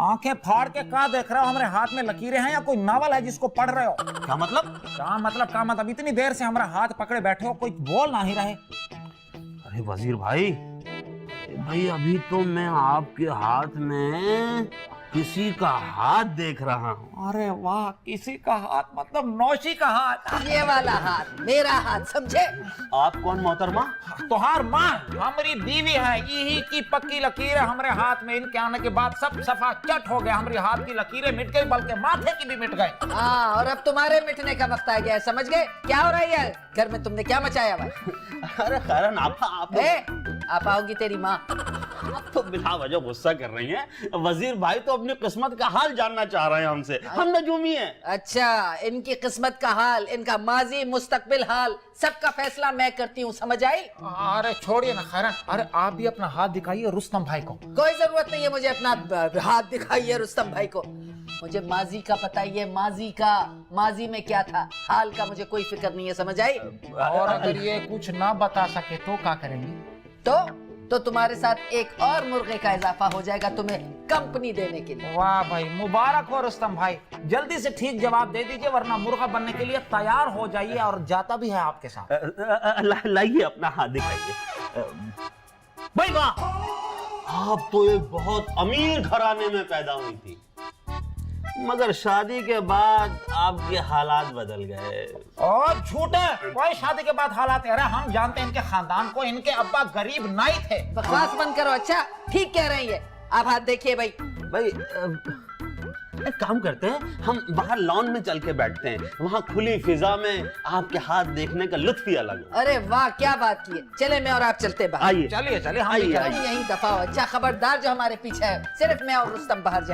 आंखें फाड़ के क्या देख रहे हो? हमारे हाथ में लकीरें हैं या कोई नावल है जिसको पढ़ रहे हो? क्या मतलब? क्या मतलब इतनी देर से हमारा हाथ पकड़े बैठे हो, कोई बोल ना ही रहे। अरे वजीर भाई, भाई अभी तो मैं आपके हाथ में किसी का हाथ देख रहा हूँ। अरे वाह, किसी का हाथ मतलब नौशी का हाथ। ये वाला हाथ मेरा हाथ, समझे? आप कौन मोहतरमा? तोहार माँ हमारी बीवी है, यही की पक्की लकीर है हमारे हाथ में। इनके आने के बाद सब सफा चट हो गया, हमारी हाथ की लकीरें मिट गई, बल्कि माथे की भी मिट गए। हाँ, और अब तुम्हारे मिटने का वक्त आ गया है, समझ गए? क्या हो रहा है यार? घर में तुमने क्या मचाया हुआ? अरे खैरन आप आओगी तेरी माँ। आप तो बिना वजह गुस्सा कर रही हैं। वजीर भाई तो अपनी किस्मत का हाल जानना चाह रहे हैं हमसे। हम नजूमी हैं। अच्छा, इनकी किस्मत का हाल, इनका माजी मुस्तकबिल हाल, सबका फैसला मैं करती हूँ, समझ आई? अरे छोड़िए ना खैरन, अरे आप भी अपना हाथ दिखाइए रुस्तम भाई को। कोई जरूरत नहीं है मुझे अपना हाथ दिखाइए रुस्तम भाई को। मुझे माजी का पता ही है, माजी में क्या था, हाल का मुझे कोई फिक्र नहीं है, समझ आई? और अगर ये कुछ ना बता सके तो क्या करेंगी? तो तुम्हारे साथ एक और मुर्गे का इजाफा हो जाएगा तुम्हें कंपनी देने के लिए। वाह भाई, मुबारक हो रुस्तम भाई, जल्दी से ठीक जवाब दे दीजिए वरना मुर्गा बनने के लिए तैयार हो जाइए, और जाता भी है आपके साथ। लाइए अपना हाथ दिखाइए। भाई वाह, आप तो एक बहुत अमीर घराने में पैदा हुई थी, मगर शादी के बाद आपके हालात बदल गए। और झूठे, कोई शादी के बाद हालात, अरे हम जानते हैं इनके खानदान को, इनके अब्बा गरीब नहीं थे। बकवास बंद करो। अच्छा, ठीक कह रही है। आप हाथ देखिए भाई। भाई एक काम करते हैं, हम बाहर लॉन में चल के बैठते हैं, वहाँ खुली फिजा में आपके हाथ देखने का लुत्फ ही अलग है। अरे वाह, क्या बात की है। चले मैं और आप चलते बाहर। आइए चलिए हम भी आइए चलेंगे। यही दफा हो। अच्छा, खबरदार जो हमारे पीछे है, सिर्फ मैं और रुस्तम बाहर जाएंगे।